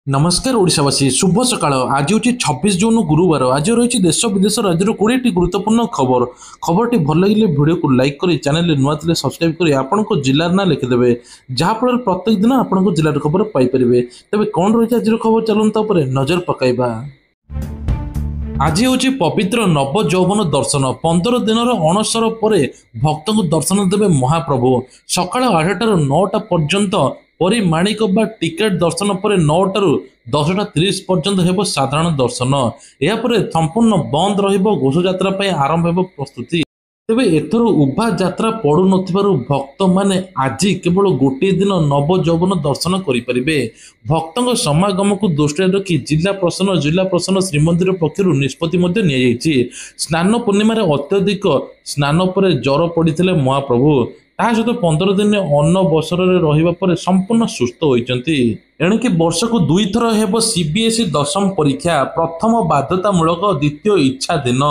नमस्कार ओडिशावासी शुभ सकाळ आज हूँ 26 जून गुरुवार आज रही देश विदेश राज्य 20 गुरुत्वपूर्ण खबर खबरटी भल लगे वीडियो को लाइक कर चैनल नुआ थे सब्सक्राइब कर आपण जिलार ना लिखिदेवे जहाँफल प्रत्येक दिन आपण जिलार खबर पाइपर तेज कौन रही आज खबर चलता नजर पकाइबा। आज हूँ पवित्र नव यौवन दर्शन 15 दिन अणसर पर भक्त को दर्शन देवे महाप्रभु सकाळ 8टार 9टा पर्यंत परी माणिक बा टिकेट दर्शन पर 9टारू 10:30 पर्यंत हेब साधारण दर्शन यापर संपूर्ण बंद रहिबो घोषयात्रा आरंभ हेब प्रस्तुति। तेबे एथर उभा यात्रा पड़ू नथिबारु भक्त माने आज केवल गोटे दिन नव यौवन दर्शन करिपारिबे। भक्तों समागम को दृष्टि रखी जिला प्रशासन श्रीमंदिर पक्षरु निष्पत्ति मध्ये निया जायछि। स्नान पूर्णिमा अत्यधिक स्नान पर ज्वर पड़िथिले महाप्रभु सहित 15 दिन अन्न बसर रहा संपूर्ण सुस्थ होती। एणिकी वर्ष को 2 थर हेब सीबीएसई दशम परीक्षा प्रथम बाध्यतामूलक द्वितीय इच्छा दिन।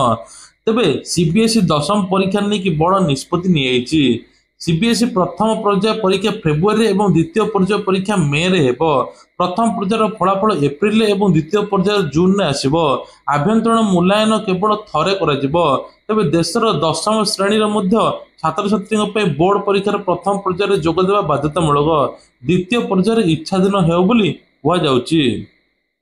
तेबे सीबीएसई दशम परीक्षा नहीं बड़ निष्पत्ति नहीं। सीबीएसई प्रथम पर्याय परीक्षा फेब्रुआरी और द्वितीय पर्याय परीक्षा मे रे हेब। प्रथम पर्यायर फलाफल एप्रिल और द्वितीय पर्याय जून में आसिबो। आभ्यंतरण मूल्यांकन केवल थरे कराजिबो। तेबे देशर दशम श्रेणी छात्र छात्री बोर्ड परीक्षार प्रथम पर्यायर जोगदेवा बाध्यतामूलक द्वितीय पर्यायर इच्छा दिन हेउ बोली कहुযাଉଛି।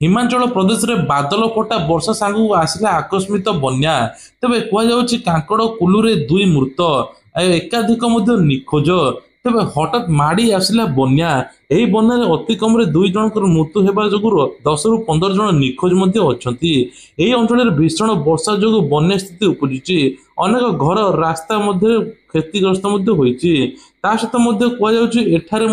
हिमाचल प्रदेश रे बादल कोटा वर्षा सांगू आसिला आकस्मिक बन्या। तेबे कहुযাଉଛି कांकड़ कुलुरे 2 मृत एकाधिक निखोज। तेबे हठात माड़ी आसिला बन्या एही बन्यारे अति कम 2 जनकर मृत्यु हेबा जोगुर 10 रु 15 जन निखोज अछंती। एही अंचल भीषण वर्षा जोगु बन्या स्थिति उपजिछि। अनेक घर रास्ता मध्य क्षतिग्रस्त होइछि। ता सहित कहुযাଉଛି एठारे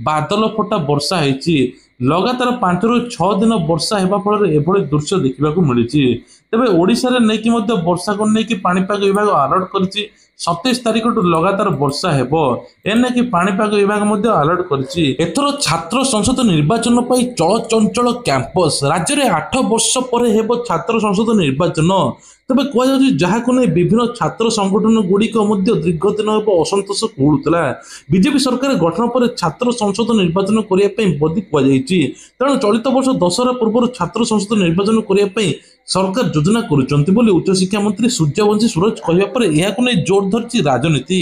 बादल फटा वर्षा होइछि। लगातार 5 रु 6 दिन वर्षा हेबा फल एभଳି दृश्य देखा मिली। तेबे ओडिशा रे नेकी वर्षा को लेकिन पाणीपाग विभाग अलर्ट करिछि। 27 तारिख लगातार वर्षा हेबो एने कि पाणीपाग विभाग अलर्ट करिछि। एथर छात्र संसद निर्वाचन पर चल चंचल कैंपस राज्य में 8 वर्ष पर हेबो छात्र संसद निर्वाचन। तेबे कहुযাଉଛି जहाको नै विभिन्न छात्र संगठन गुड़िक दीर्घ दिन हेब असंतोष कुड़ुला। बीजेपी सरकार गठन पर छात्र संसद निर्वाचन करने बदी कहुଯାଇଛି। तेणु चलित वर्ष दशहरा पूर्व छात्र संसद निर्वाचन करने सरकार योजना करुचंती बोली उच्चशिक्षा मंत्री सूर्यवंशी सूरज कहवा पर यहाको नै जोर धरछि राजनीति।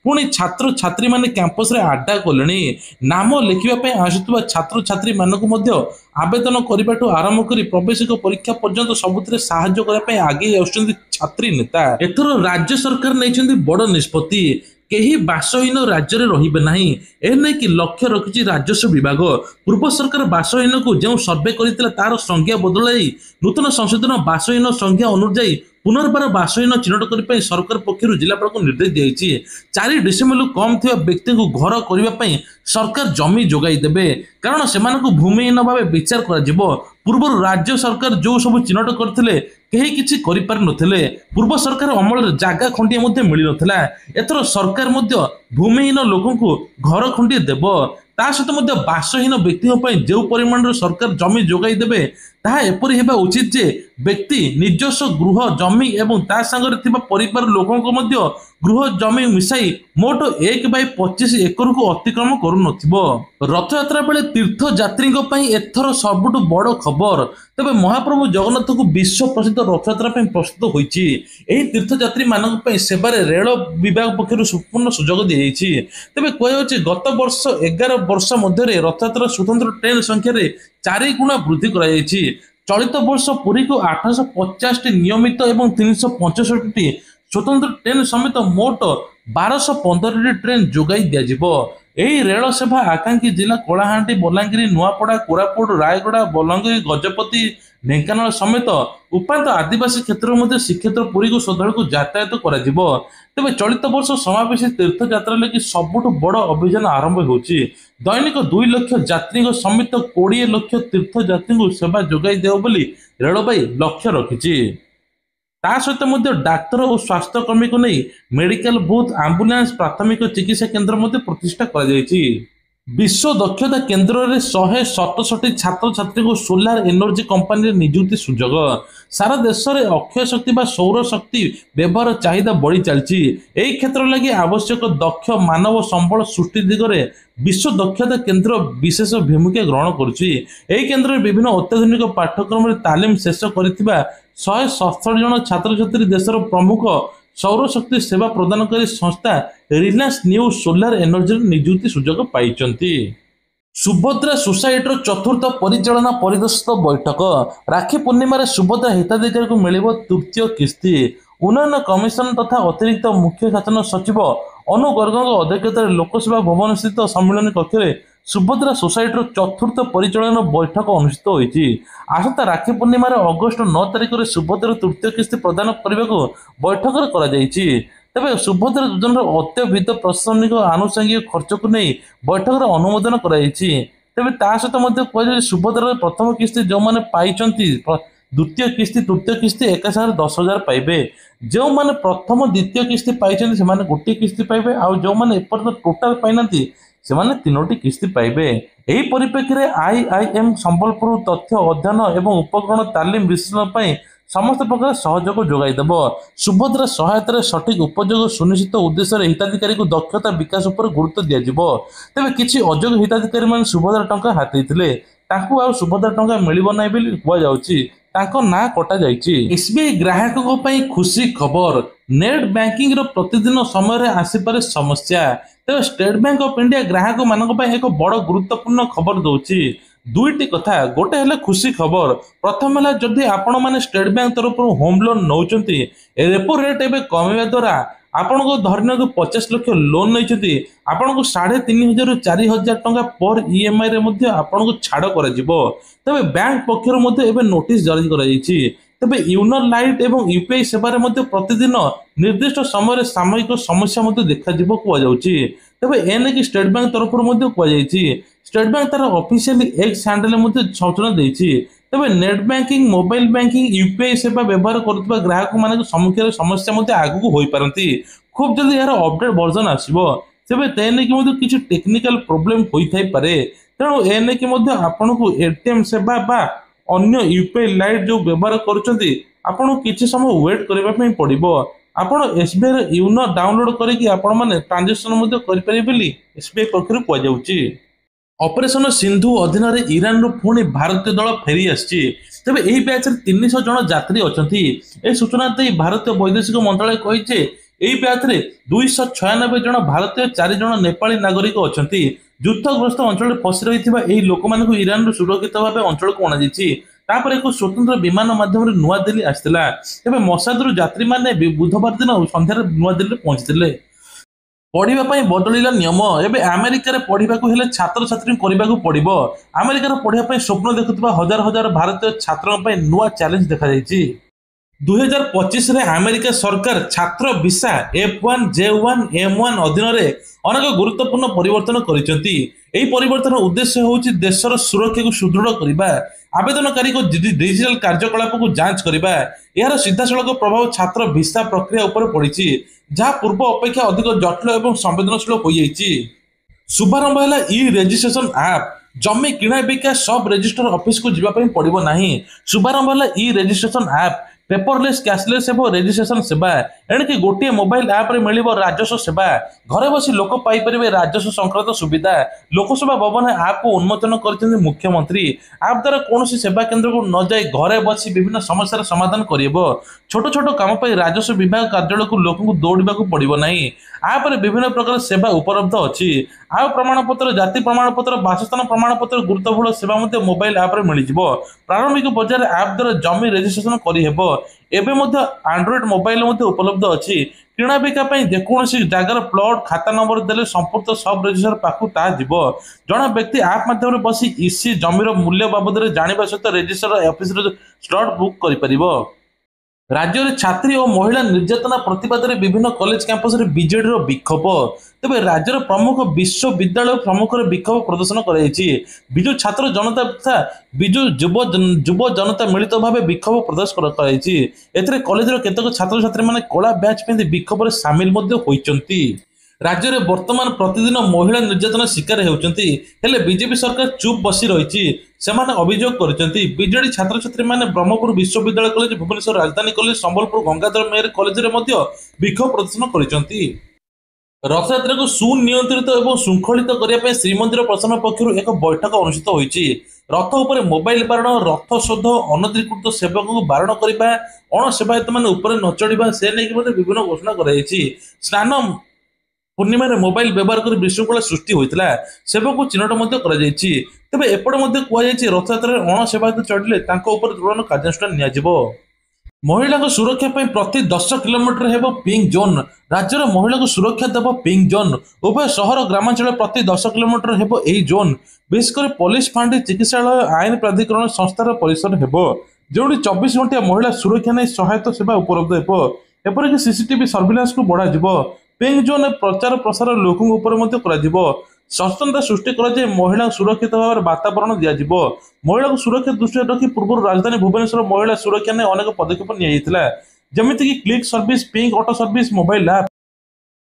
पुणी छात्र छात्री माने कैंपस रे आड्डा कलेनी। नाम लिखिबा आसुवा छात्र छात्री मानक आवेदन करने आरंभ कर प्रवेशिक परीक्षा पर्यंत सबुत साहाय्य करने आगे आउछंती छात्री नेता। एथर राज्य सरकार नहीं बड़ निष्पत्ति केही बासहीन राज्य में रहिबे नाही एने कि लक्ष्य रखिछि राजस्व विभाग। पूर्व सरकार बासहीन को जो सर्वे करथिला तार संज्ञा बदलाई नूतन संशोधन बासहीन संज्ञा अनुଯାयी पुनर्बार बासहीन चिन्हट करने सरकार पक्षर जिलापाल को निर्देश दिया। 4 डिसेम्बर कम थिबा व्यक्ति को घर करने सरकार जमी जोगाई देबे कारण से भूमिहीन भाव विचार करा। पूर्व राज्य सरकार जो सब चिन्हट करथिले केही किछि करि पार नथिले। पूर्व सरकार अमल जागा खंडिया मिल नथिला। एथर सरकार भूमिहीन लोक को घर खंडिया देव ता सहित बासहीन व्यक्ति जो परिमाण सरकार जमी जोगाई देबे ताहा एपरि हेबा उचित जे व्यक्ति निजस्व गृह जमी एवं ता संगे थिबा परिवार लोकों गृह जमी मिसाई मोट 1/25 एकर को अतिक्रम करू नथिबो। रथयात्रा बेले तीर्थ यात्री एथर सबुठ बड़ खबर। तेबे महाप्रभु जगन्नाथ को विश्व प्रसिद्ध रथयात्रा प्रस्तुत होइछि। एही तीर्थयात्री मानक सेवार रेल विभाग पक्षर संपूर्ण सुजोग दी जाइछि। तेबे कहुଯାଉଛି गत वर्ष 11 वर्ष मध्य रथयात्रा स्वतंत्र ट्रेन संख्या 4 गुणा वृद्धि कराଯାଇଛି। चलित वर्ष पुरी को 850 नियमित एवं 365 स्वतंत्र ट्रेन समेत मोट 1215 ट्रेन जोगाई दिया। यही रेल सेवा आकांक्षी जिला कलाहांडी बलांगीर नुआपड़ा कोरापुट रायगड़ा बलांगीर गजपति ढेंकानाल समेत उपांत आदिवासी क्षेत्र में श्रीक्षेत्र पुरी को श्रद्धालु को यातायात करा। तेबे चलित वर्ष समावेशी तीर्थ यात्रा लगी सबुठ बड़ अभियान आरंभ होछि। दैनिक 2 लाख यात्री समेत 20 लाख तीर्थ यात्री को सेवा जोगाई देव बोली रेलबाई लक्ष्य रखिछि। ता सहित डाक्तर और स्वास्थ्यकर्मी को नहीं मेडिकल बूथ आंबुलांस प्राथमिक चिकित्सा केन्द्र प्रतिष्ठा करा जायछि। विश्व दक्षता केन्द्र में 167 छात्र छात्री को सोलार एनर्जी कंपानी नियुक्ति सुजोग सारा देश में अक्षय शक्ति बा सौर शक्ति व्यवहार चाहिदा बढ़ी चलती। यही क्षेत्र लगी आवश्यक दक्ष मानव संबल सृष्टि दिगरे विश्व दक्षता केंद्र विशेष भूमिका ग्रहण करुच्ची। यही केंद्र में विभिन्न अत्याधुनिक पाठ्यक्रम तालीम शेष कर 167 जन छात्र छात्री देशर प्रमुख सौर शक्ति सेवा प्रदानकारी संस्था रिलायंस न्यू सोलार एनर्जी नियुक्ति सुजोग पाइछन्ति। सुभद्रा सोसाइटर चतुर्थ परिचालना परिदर्शित बैठक। राखी पूर्णिमार सुभद्रा हिताधिकारी को मिल तृतीय किस्ती। उन्नयन कमिशन तथा अतिरिक्त मुख्य शासन सचिव अनु गर्ग अध्यक्षतार लोकसेवा भवन स्थित सम्मेलन कक्ष में सुभद्रा सोसाइटर चतुर्थ परिचालन बैठक अनुष्ठित होती। आसता राखी पूर्णिमार अगस्ट 9 तारिख में सुभद्रा तृतीय किस्ती प्रदान करने को बैठक तेबे सुभद्रा योजन अत्यधिक प्रशासनिक आनुषंगिक खर्च को नहीं बैठक अनुमोदन कर सुभद्रा प्रथम किस्ती जो मैंने पाई द्वितीय किस्ती तृतीय किस्ती एक साथ 10,000 पाइबे। जो मैंने प्रथम द्वितीय किस्ती पाई गोटे किस्ती पाइबे आउ जो मैंने टोटाल पाई से माने 3टी किस्ती पाइबे। यही परिप्रेक्षी में IIM संबलपुर तथ्य अध्ययन एवं उपकरण तालीम विश्लेषण समस्त प्रकार सहयोग जोगाईदेव। सुभद्रा सहायतार सठिक उपयोग सुनिश्चित उद्देश्य हिताधिकारी को दक्षता विकास पर गुरुत्व दिज्व। तेज किसी अयोग्य हिताधिकारी मैंने सुभद्रा टंका हाथी सुभद्रा टंका मिलना ना कहु ना कटा जाइए। SBI ग्राहकों खुशी खबर। नेट बैंकिंग प्रतिदिन समय आसपे समस्या। तेज स्टेट बैंक ऑफ इंडिया ग्राहक मान एक बड़ गुरुत्वपूर्ण खबर दौची। दुईटी कथा गोटे है खुशी खबर। प्रथम है जदि आपण मैंने स्टेट बैंक तरफ होम लोन नौकरी रेपो रेट एवं कमेवा द्वारा आपण को धरने 50 लाख लोन नहीं आपन को 3,500 ରୁ 4,000 टंका पर EMI रे आपन को छाड़ कर तबे बैंक पक्षर नोटिस जारी कर यूनर लाइट एवं यूपीआई सेवार प्रतिदिन निर्दिष्ट समय सामयिक समस्या देखा कहुच्छी। तेज एने स्टेट बैंक तरफ कहुई स्टेट बैंक तार ऑफिशियली एक्स हैंडल सूचना देती। तेज net banking mobile banking UPI सेवा व्यवहार करुवा ग्राहक मान सम्मुखीन समस्या आगू हो पारती। खूब जल्दी यार अपडेट वर्जन आसो तेज तेने कि टेक्निकल प्रोब्लेम होता पारे। तेणु एने कि आपन को एटीएम सेवा बा अन्य यूपीआई लाइट जो व्यवहार करुँच किसी समय वेट करने पड़ो। आपड़ एसबीआई यूनो डाउनलोड करके आपण मैंने ट्रांजेक्शन करें एसबीआई पक्ष कहुच्छी। ऑपरेशन सिंधु अधीन ईरान पुणी भारतीय दल फेरी आसी। तेज यही बैच 300 जन यात्री अच्छा। यह सूचना दे भारतीय वैदेशिक मंत्रालय कही यही बैच 296 जन भारतीय 4 जन नेपाली नागरिक अच्छा। युद्धग्रस्त अंचल फसी रही लोक मान ईरान सुरक्षित भाव अंचल को अणाई एक स्वतंत्र विमान माध्यम नुआ दिल्ली आसाला। तेज मसाद यात्री मैंने बुधवार दिन सन्धार नुआ दिल्ली पहुंची पढ़ाई बदलिला नियम। एवं अमेरिकार पढ़ा छात्र छात्री करने पड़ो। अमेरिकार पढ़ाई स्वप्न देखुवा हजार हजार भारतीय छात्रों नुआ चैलेंज देखा 2025 रे अमेरिका सरकार छात्र वीसा F1 J1 M1 अधीन अनेक गुरुत्वपूर्ण परिवर्तन करिसेंती। एही परिवर्तन उद्देश्य होउछि देशर सुरक्षा को सुदृढ़ करबा, आवेदनकारी को डिजिटल कार्यकलाप को जांच करबा। यार सीधासलख प्रभाव छात्र वीसा प्रक्रिया उपर पड़िछि जहाँ पूर्व अपेक्षा अधिक जटिल एवं संवेदनशील हो जाइछि। शुभारंभ है ई रेजिस्ट्रेशन ऐप। जमी किणा बिका सब रजिस्टर ऑफिस को जीवाई पड़ो ना। शुभारंभ है ई रेजिस्ट्रेशन ऐप पेपरलेस कैशलेस एवं रेजिस्ट्रेशन सेवा। एणिकी गोटे मोबाइल ऐप रे मिल राजस्व सेवा। घरे बसी लोक पाइपर राजस्व संक्रांत सुविधा। लोकसभा भवन ऐप को उन्मोचन कर मुख्यमंत्री। ऐप द्वारा कौन सेवा केन्द्र को न जाए घरे बसी विभिन्न समस्या समाधान कर छोट छोट कम राजस्व विभाग कार्यालय को लोक दौड़ा पड़ो ना। ऐप रे विभिन्न प्रकार सेवा उपलब्ध अच्छी। आय प्रमाणपत्र जाति प्रमाणपत्र बासस्थान प्रमाणपत्र गुरुत्वपूर्ण सेवा मोबाइल ऐप रे मिल प्रारंभिक बजार ऐप द्वारा जमी रेजिस्ट्रेशन करहब। एबे एंड्रॉइड मोबाइल उपलब्ध अच्छी। किणा बिका जेकोसी जगार प्लॉट खाता नंबर देले संपूर्ण सब रजिस्टर पाखु ता जीव। जन व्यक्ति ऐप माध्यम बसी इसी जमीर मूल्य बाबद जानिबा सहित रजिस्टर ऑफिस स्लॉट बुक कर। राज्य में छात्री और महिला निर्यातना प्रतिवाद में विभिन्न कॉलेज कैंपस रे बीजेडी विक्षोभ। तेज राज्यर प्रमुख विश्वविद्यालय प्रमुख विक्षोभ प्रदर्शन कराई। विजु छात्र जनता तथा विजु युव जनता मिलित भाव विक्षोभ प्रदर्शन कराई। कॉलेज केतक छात्र छात्री मैंने कला बैच पिंधि विक्षोभ सामिल होती। ରାଜ୍ୟରେ ବର୍ତ୍ତମାନ ପ୍ରତିଦିନ ମହିଳା ନିର୍ଯାତନା ଶିକାର ହେଉଛନ୍ତି। ହେଲେ ବିଜେପି ସରକାର ଚୁପ୍ ବସି ରହିଛି। ସେମାନେ ଅଭିଯୋଗ କରିଛନ୍ତି ବିଜେଡି ଛାତ୍ରଛାତ୍ରୀମାନେ ବ୍ରହ୍ମପୁର ବିଶ୍ୱବିଦ୍ୟାଳୟ କଲେଜ, ଭୁବନେଶ୍ୱର ରାଜଧାନୀ କଲେଜ, ସମ୍ବଲପୁର ଗଙ୍ଗାଧର ମେହେର କଲେଜରେ ମଧ୍ୟ ବିକ୍ଷୋଭ ପ୍ରଦର୍ଶନ କରିଛନ୍ତି। ରଥଯାତ୍ରାକୁ ସୁନିୟନ୍ତ୍ରିତ ଏବଂ ଶୃଙ୍ଖଳିତ କରିବା ପାଇଁ ଶ୍ରୀମନ୍ଦିର ପ୍ରଶାସନ ପକ୍ଷରୁ ଏକ ବୈଠକ ଅନୁଷ୍ଠିତ ହୋଇଛି। ରଥ ଉପରେ ମୋବାଇଲ ବାରଣ, ରଥ ଶୋଧ, ଅନଧିକୃତ ସେବକଙ୍କୁ ବାରଣ କରିବା, ଅଣସେବାୟତମାନେ ଉପରେ ନ ଚଢିବା, ସେ ନେଇକି ମଧ୍ୟ ବିଭିନ୍ନ ଘୋଷଣା କରାଯାଇଛି। ସ୍ନାନ ପୂର୍ଣ୍ଣିମାରେ ମୋବାଇଲ ବ୍ୟବହାର କରି ବିଶୃଙ୍ଖଳା ସୃଷ୍ଟି ହୋଇଥିଲା, ସେବକଙ୍କୁ ଚିହ୍ନଟ ମଧ୍ୟ କରାଯାଇଛି। ତେବେ ଏପଟେ ମଧ୍ୟ କୁହାଯାଇଛି ରଥଯାତ୍ରାରେ ଅଣସେବାୟତ ଚଢିଲେ ତାଙ୍କ ଉପରେ ତୁରନ୍ତ କାର୍ଯ୍ୟାନୁଷ୍ଠାନ ନିଆଯିବ। ମହିଳାଙ୍କ ସୁରକ୍ଷା ପାଇଁ ପ୍ରତି 10 କିଲୋମିଟର ହେବ ପିଙ୍କ ଜୋନ୍। ରାଜ୍ୟର ମହିଳାଙ୍କୁ ସୁରକ୍ଷା ଦେବ ପିଙ୍କ ଜୋନ୍। ଉଭୟ ସହର ଗ୍ରାମାଞ୍ଚଳ ପ୍ରତି 10 କିଲୋମିଟର ହେବ ଏହି ଜୋନ୍। ବିଶେଷ କରି ପୋଲିସ ଫାଣ୍ଡି, ଚିକିତ୍ସାଳୟ, ଆଇନ ପ୍ରାଧିକରଣ ସଂସ୍ଥାର ପରିସର ହେବ, ଯେଉଁଠି 24 ଘଣ୍ଟିଆ ମହିଳା ସୁରକ୍ଷା ନେଇ ସହାୟତା ସେବା ଉପଲବ୍ଧ ହେବ। ଏପରିକି ସିସିଟିଭି ସର୍ଭିଲାନ୍ସକୁ ବଢ଼ାଯିବ। ପିଙ୍କ ଜୋନ୍ ପ୍ରଚାର ପ୍ରସାର ଲୋକଙ୍କ ଉପରେ ମଧ୍ୟ କରାଯିବ। ସଚେତନତା ସୃଷ୍ଟି କରାଯାଇ ମହିଳାଙ୍କୁ ସୁରକ୍ଷିତ ଭାବରେ ବାତାବରଣ ଦିଆଯିବ। ମହିଳାଙ୍କୁ ସୁରକ୍ଷା ଦୃଷ୍ଟିରେ ରଖି ପୂର୍ବରୁ ରାଜଧାନୀ ଭୁବନେଶ୍ୱର ମହିଳା ସୁରକ୍ଷା ନେଇ ଅନେକ ପଦକ୍ଷେପ ନିଆଯାଇଥିଲା, ଯେମିତିକି click service, pink auto service, mobile app.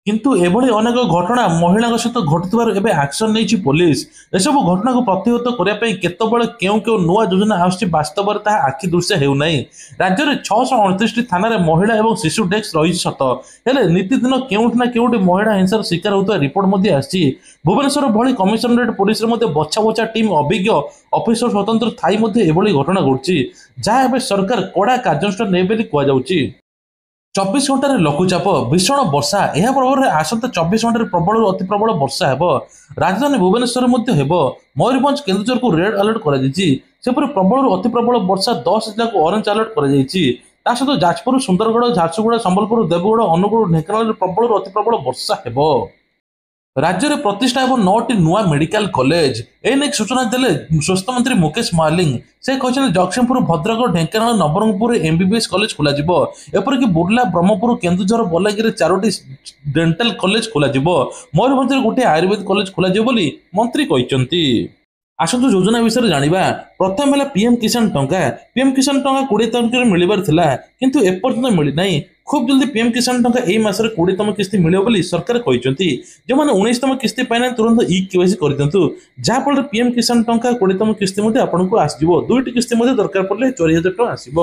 କିନ୍ତୁ ଏଭଳି ଅନେକ ଘଟଣା ମହିଳାଙ୍କ ସହିତ ଘଟୁଥିବାରୁ ଏବେ ଆକ୍ସନ ନେଇଛି ପୋଲିସ। ଏସବୁ ଘଟଣାକୁ ପ୍ରତିହତ କରିବା ପାଇଁ କେତେବେଳେ କେଉଁ କେଉଁ ନୂଆ ଯୋଜନା ଆସୁଛି, ବାସ୍ତବରେ ତାହା ଆଖି ଦୃଶ୍ୟ ହେଉନାହିଁ। ରାଜ୍ୟରେ 629ଟି ଥାନାରେ ମହିଳା ଏବଂ ଶିଶୁ ଡେସ୍କ ରହିଛି ସତ, ହେଲେ ନିତିଦିନ କେଉଁଠି ନା କେଉଁଠି ମହିଳା ହିଂସାର ଶିକାର ହେଉଥିବା ରିପୋର୍ଟ ମଧ୍ୟ ଆସିଛି। ଭୁବନେଶ୍ୱର ଭଳି କମିଶନରେଟ ପୋଲିସରେ ମଧ୍ୟ ବଛା ବଛା ଟିମ୍, ଅଭିଜ୍ଞ ଅଫିସର ସ୍ୱତନ୍ତ୍ର ଥାଇ ମଧ୍ୟ ଏଭଳି ଘଟଣା ଘଟୁଛି, ଯାହା ଏବେ ସରକାର କଡ଼ା କାର୍ଯ୍ୟାନୁଷ୍ଠାନ ନେବେ ବୋଲି କୁହାଯାଉଛି। 24 ଘଣ୍ଟାରେ ଲଘୁଚାପ, ଭୀଷଣ ବର୍ଷା। ଏହା ପ୍ରଭାବରେ ଆସନ୍ତା 24 ଘଣ୍ଟାରେ ପ୍ରବଳରୁ ଅତି ପ୍ରବଳ ବର୍ଷା ହେବ। ରାଜଧାନୀ ଭୁବନେଶ୍ୱରରେ ମଧ୍ୟ ହେବ। ମୟୂରଭଞ୍ଜ, କେନ୍ଦୁଝରକୁ ରେଡ୍ ଆଲର୍ଟ କରାଯାଇଛି। ସେପରି ପ୍ରବଳରୁ ଅତି ପ୍ରବଳ ବର୍ଷା 10 ଜିଲ୍ଲାକୁ ଅରେଞ୍ଜ ଆଲର୍ଟ କରାଯାଇଛି। ତା ସହିତ ଯାଜପୁର, ସୁନ୍ଦରଗଡ଼, ଝାରସୁଗୁଡ଼ା, ସମ୍ବଲପୁର, ଦେବଗଡ଼, ଅନୁଗୁଳ, ଢେଙ୍କାନାଳରେ ପ୍ରବଳରୁ ଅତି ପ୍ରବଳ ବର୍ଷା ହେବ। ରାଜ୍ୟରେ ପ୍ରତିଷ୍ଠା ହେବ 9ଟି ନୂଆ ମେଡିକାଲ କଲେଜ। ଏନେଇ ସୂଚନା ଦେଲେ ସ୍ୱାସ୍ଥ୍ୟମନ୍ତ୍ରୀ ମୁକେଶ ମହାଲିଂ। ସେ କହିଛନ୍ତି ଜଗତସିଂହପୁର, ଭଦ୍ରକ, ଢେଙ୍କାନାଳ, ନବରଙ୍ଗପୁରରେ ଏମବିବିଏସ୍ କଲେଜ ଖୋଲାଯିବ। ଏପରିକି ବୁର୍ଲା, ବ୍ରହ୍ମପୁର, କେନ୍ଦୁଝର, ବଲାଙ୍ଗୀରରେ 4ଟି ଡେଣ୍ଟାଲ କଲେଜ ଖୋଲାଯିବ। ମୟୂରଭଞ୍ଜରେ ଗୋଟିଏ ଆୟୁର୍ବେଦ କଲେଜ ଖୋଲାଯିବ ବୋଲି ମନ୍ତ୍ରୀ କହିଛନ୍ତି। ଆସନ୍ତୁ ଯୋଜନା ବିଷୟରେ ଜାଣିବା। ପ୍ରଥମ ହେଲା ପିଏମ୍ କିଷାନ ଟଙ୍କା। ପିଏମ୍ କିଷାନ ଟଙ୍କା 20 ତାରିଖରେ ମିଳିବାର ଥିଲା, କିନ୍ତୁ ଏପର୍ଯ୍ୟନ୍ତ ମିଳିନାହିଁ। ଖୁବ୍ ଜଲ୍ଦି ପିଏମ୍ କିଷାନ ଟଙ୍କା ଏହି ମାସରେ 20ତମ କିସ୍ତି ମିଳିବ ବୋଲି ସରକାର କହିଛନ୍ତି। ଯେଉଁମାନେ 19ତମ କିସ୍ତି ପାଇନାହାନ୍ତି ତୁରନ୍ତ KYC କରିଦିଅନ୍ତୁ, ଯାହାଫଳରେ ପିଏମ୍ କିଷାନ ଟଙ୍କା 20ତମ କିସ୍ତି ମଧ୍ୟ ଆପଣଙ୍କୁ ଆସିଯିବ। 2ଟି କିସ୍ତି ମଧ୍ୟ ଦରକାର ପଡ଼ିଲେ 40,000 ଟଙ୍କା ଆସିବ।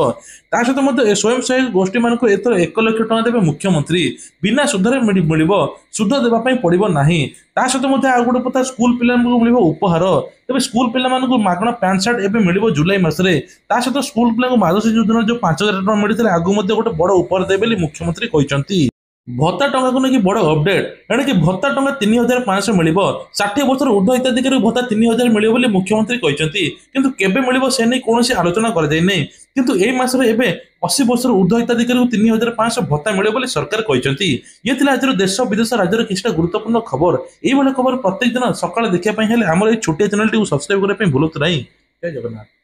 ତା ସହିତ ମଧ୍ୟ ଏ ସ୍ୱୟଂ ସହାୟକ ଗୋଷ୍ଠୀମାନଙ୍କୁ ଏଥର 1 ଲକ୍ଷ ଟଙ୍କା ଦେବେ ମୁଖ୍ୟମନ୍ତ୍ରୀ। ବିନା ସୁଧରେ ମିଳିବ, ସୁଧ ଦେବା ପାଇଁ ପଡ଼ିବ ନାହିଁ। ତା ସହିତ ମଧ୍ୟ ଆଉ ଗୋଟେ କଥା, ସ୍କୁଲ ପିଲାମାନଙ୍କୁ ମିଳିବ ଉପହାର। ତେବେ ସ୍କୁଲ ପିଲାମାନଙ୍କୁ ମାଗଣା ପ୍ୟାଣ୍ଟ ସାର୍ଟ ଏବେ ମିଳିବ ଜୁଲାଇ ମାସରେ। ତା ସହିତ ସ୍କୁଲ ପିଲାଙ୍କୁ ମାର୍ଗଶୀର ଯୋଜନାରେ ଯେଉଁ 5,000 ଟଙ୍କା ମିଳିଥିଲା, ଆଗକୁ ମଧ୍ୟ ଗୋଟେ ବଡ଼ ଉପହାର ଦେବେ ବୋଲି ମୁଖ୍ୟମନ୍ତ୍ରୀ କହିଛନ୍ତି। ଭତ୍ତା ଟଙ୍କାକୁ ନେଇକି ବଡ଼ ଅପଡେଟ୍। ଏଣିକି ଭତ୍ତା ଟଙ୍କା 3,500 ମିଳିବ। 60 ବର୍ଷର ଉର୍ଦ୍ଧ୍ୱ ହିତାଧିକାରୀଙ୍କୁ ଭତ୍ତା 3,000 ମିଳିବ ବୋଲି ମୁଖ୍ୟମନ୍ତ୍ରୀ କହିଛନ୍ତି। କିନ୍ତୁ କେବେ ମିଳିବ ସେ ନେଇ କୌଣସି ଆଲୋଚନା କରାଯାଇନାହିଁ। କିନ୍ତୁ ଏହି ମାସରେ ଏବେ 80 ବର୍ଷର ଉର୍ଦ୍ଧ୍ୱ ହିତାଧିକାରୀଙ୍କୁ 3,500 ଭତ୍ତା ମିଳିବ ବୋଲି ସରକାର କହିଛନ୍ତି। ଇଏ ଥିଲା ଆଜିର ଦେଶ ବିଦେଶ ରାଜ୍ୟର କିଛିଟା ଗୁରୁତ୍ୱପୂର୍ଣ୍ଣ ଖବର। ଏଇଭଳି ଖବର ପ୍ରତ୍ୟେକ ଦିନ ସକାଳେ ଦେଖିବା ପାଇଁ ହେଲେ ଆମର ଏହି ଛୋଟିଆ ଚ୍ୟାନେଲଟିକୁ ସବସ୍କ୍ରାଇବ କରିବା ପାଇଁ ଭୁଲନ୍ତୁ ନାହିଁ। ଜୟ ଜଗନ୍ନାଥ।